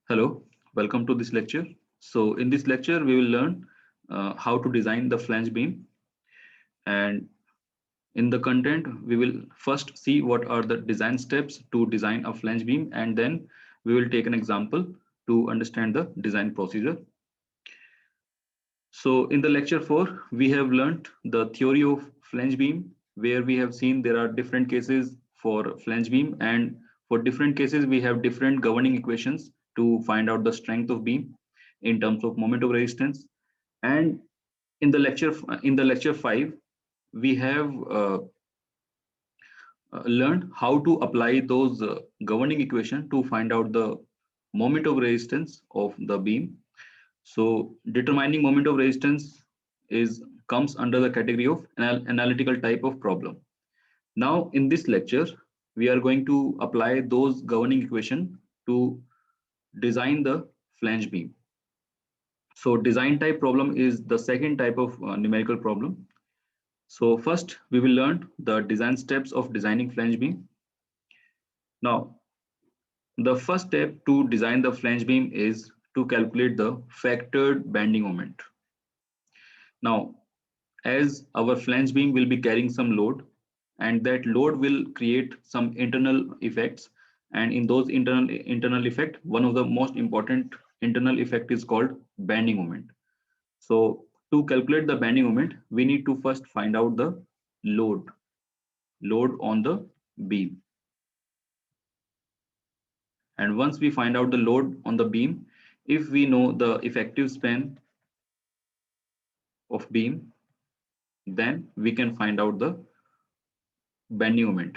Hello, welcome to this lecture. So in this lecture, we will learn how to design the flange beam. And in the content, we will first see what are the design steps to design a flange beam, and then we will take an example to understand the design procedure. So in the lecture 4, we have learned the theory of flange beam, where we have seen there are different cases for flange beam, and for different cases, we have different governing equations to find out the strength of beam in terms of moment of resistance. And in the lecture 5, we have learned how to apply those governing equation to find out the moment of resistance of the beam. So determining moment of resistance is comes under the category of analytical type of problem. Now in this lecture, we are going to apply those governing equation to design the flange beam. So design type problem is the second type of numerical problem. So first we will learn the design steps of designing flange beam. Now the first step to design the flange beam is to calculate the factored bending moment. Now as our flange beam will be carrying some load, and that load will create some internal effects, and in those internal effect, one of the most important internal effect is called bending moment. So to calculate the bending moment, we need to first find out the load on the beam. And once we find out the load on the beam, if we know the effective span of beam, then we can find out the bending moment.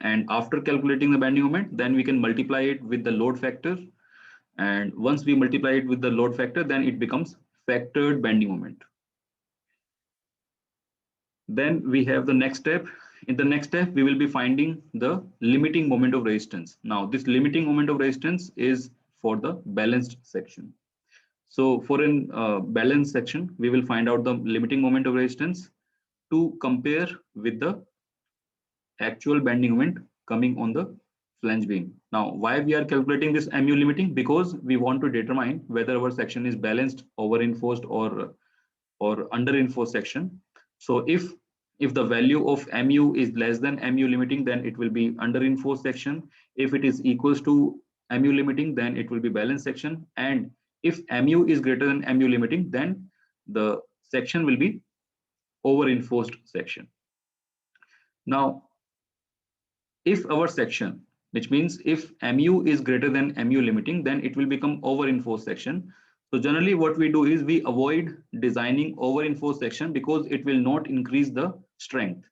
And after calculating the bending moment, then we can multiply it with the load factor. And once we multiply it with the load factor, then it becomes factored bending moment. Then we have the next step. In the next step, we will be finding the limiting moment of resistance. Now, this limiting moment of resistance is for the balanced section. So for an balanced section, we will find out the limiting moment of resistance to compare with the actual bending moment coming on the flange beam. Now, why we are calculating this mu limiting? Because we want to determine whether our section is balanced, over reinforced, or under reinforced section. So if the value of mu is less than mu limiting, then it will be under reinforced section. If it is equals to mu limiting, then it will be balanced section. And if mu is greater than mu limiting, then the section will be over reinforced section. Now, if our section, which means if mu is greater than mu limiting, then it will become over reinforced section. So generally what we do is we avoid designing over reinforced section because it will not increase the strength.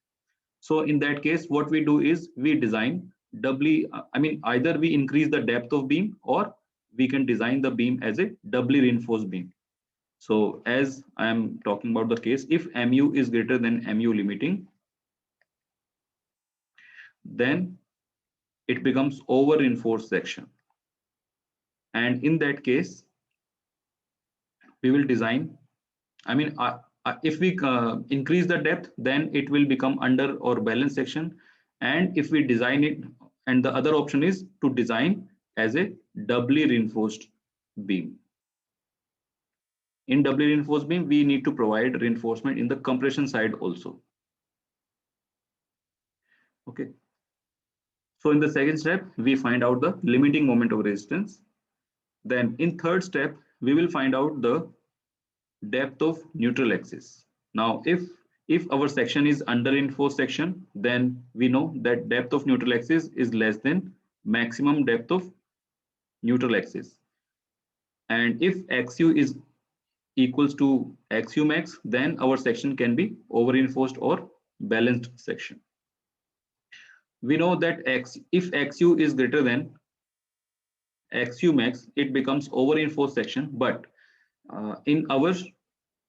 So in that case, what we do is we design doubly, either we increase the depth of beam, or we can design the beam as a doubly reinforced beam. So as I am talking about the case, if mu is greater than mu limiting, then it becomes over reinforced section. And in that case, we will design, if we increase the depth, then it will become under or balanced section. And if we design it, and the other option is to design as a doubly reinforced beam. In doubly reinforced beam, we need to provide reinforcement in the compression side also. Okay. So in the second step, we find out the limiting moment of resistance. Then in third step, we will find out the depth of neutral axis. Now, if our section is under reinforced section, then we know that depth of neutral axis is less than maximum depth of neutral axis. And if xu is equals to xu max, then our section can be over reinforced or balanced section. We know that if xu is greater than xu max, it becomes over reinforced section. But in our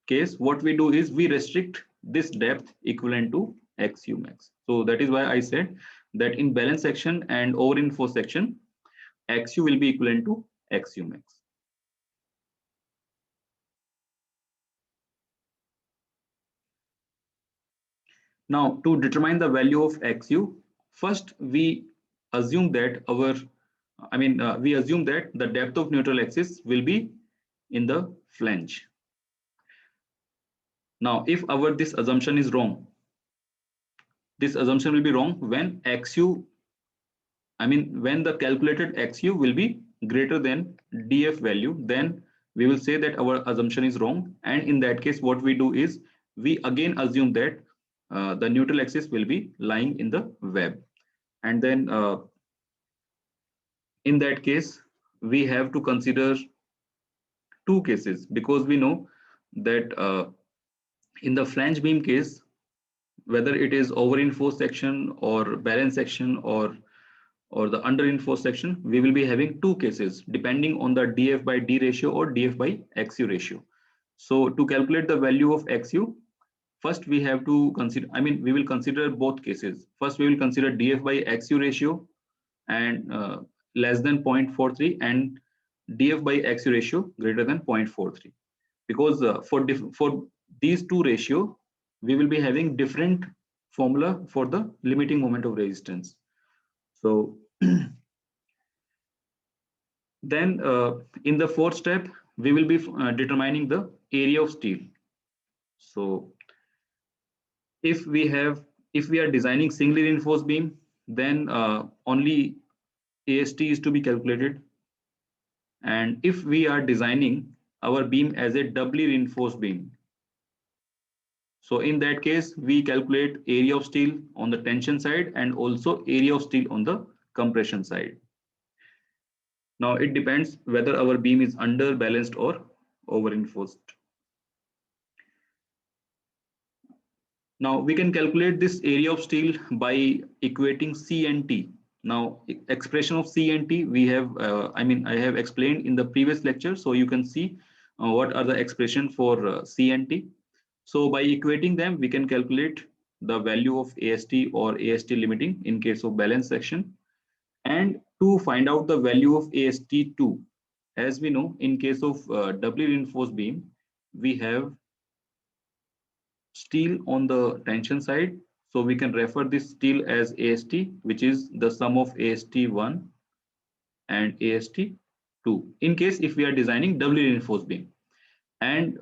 case, what we do is we restrict this depth equivalent to xu max. So that is why I said that in balance section and over reinforced section, xu will be equivalent to xu max. Now, to determine the value of xu, first we assume that our we assume that the depth of neutral axis will be in the flange. Now, if this assumption is wrong, this assumption will be wrong when XU, when the calculated XU will be greater than DF value, then we will say that our assumption is wrong. And in that case, what we do is we again assume that the neutral axis will be lying in the web. And then in that case, we have to consider two cases, because we know that in the flange beam case, whether it is over-reinforced section or balanced section or the under-reinforced section, we will be having two cases depending on the DF by D ratio or DF by XU ratio. So to calculate the value of XU, first we have to consider, we will consider both cases. First, we will consider DF by XU ratio and less than 0.43 and DF by XU ratio greater than 0.43. Because for these two ratio, we will be having different formula for the limiting moment of resistance. So then in the fourth step, we will be determining the area of steel. So if we are designing singly reinforced beam, then only AST is to be calculated. And if we are designing our beam as a doubly reinforced beam, so in that case, we calculate area of steel on the tension side and also area of steel on the compression side. Now it depends whether our beam is under balanced or over reinforced. Now we can calculate this area of steel by equating C and T. Now expression of C and T we have, I have explained in the previous lecture, so you can see what are the expression for C and T. So by equating them, we can calculate the value of AST or AST limiting in case of balance section. And to find out the value of AST2, as we know, in case of doubly reinforced beam, we have steel on the tension side. So we can refer this steel as AST, which is the sum of AST1 and AST2, in case if we are designing doubly reinforced beam. And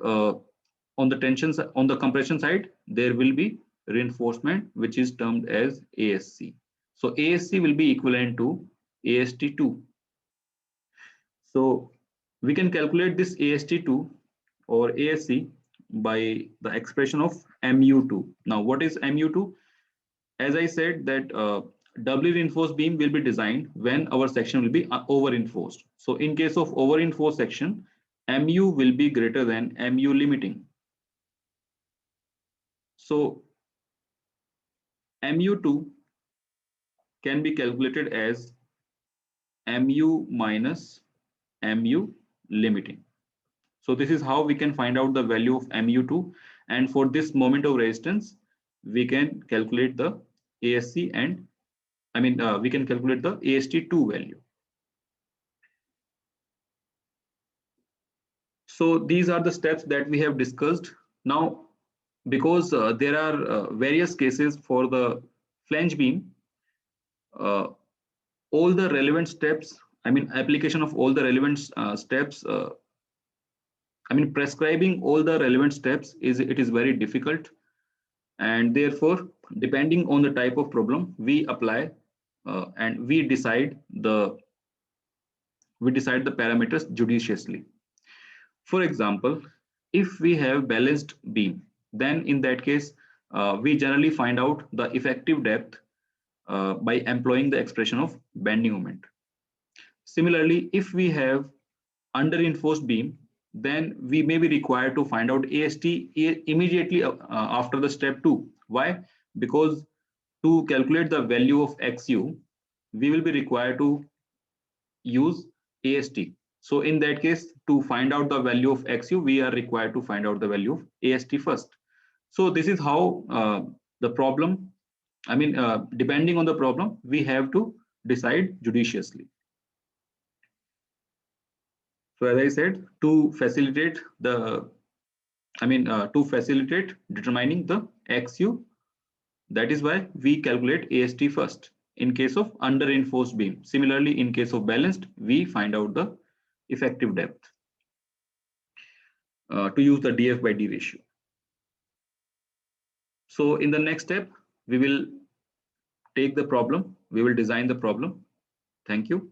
on the compression side, there will be reinforcement, which is termed as ASC. So ASC will be equivalent to AST2. So we can calculate this AST2 or ASC by the expression of MU2. Now, what is MU2? As I said that doubly reinforced beam will be designed when our section will be over reinforced. So in case of over reinforced section, MU will be greater than MU limiting. So MU2 can be calculated as MU minus MU limiting. So this is how we can find out the value of MU2. And for this moment of resistance, we can calculate the ASC and we can calculate the AST2 value. So these are the steps that we have discussed. Now, because there are various cases for the flange beam, all the relevant steps, application of all the relevant steps, prescribing all the relevant steps is very difficult, and therefore depending on the type of problem we apply and we decide the parameters judiciously. For example, if we have balanced beam, then in that case we generally find out the effective depth by employing the expression of bending moment. Similarly, if we have under reinforced beam, then we may be required to find out AST immediately after the step 2. Why? Because to calculate the value of XU, we will be required to use AST. So in that case, to find out the value of XU, we are required to find out the value of AST first. So this is how the problem, depending on the problem, we have to decide judiciously. So as I said, to facilitate the, to facilitate determining the XU, that is why we calculate AST first. in case of under reinforced beam. Similarly, in case of balanced, we find out the effective depth to use the DF by D ratio. So in the next step, we will take the problem, we will design the problem. Thank you.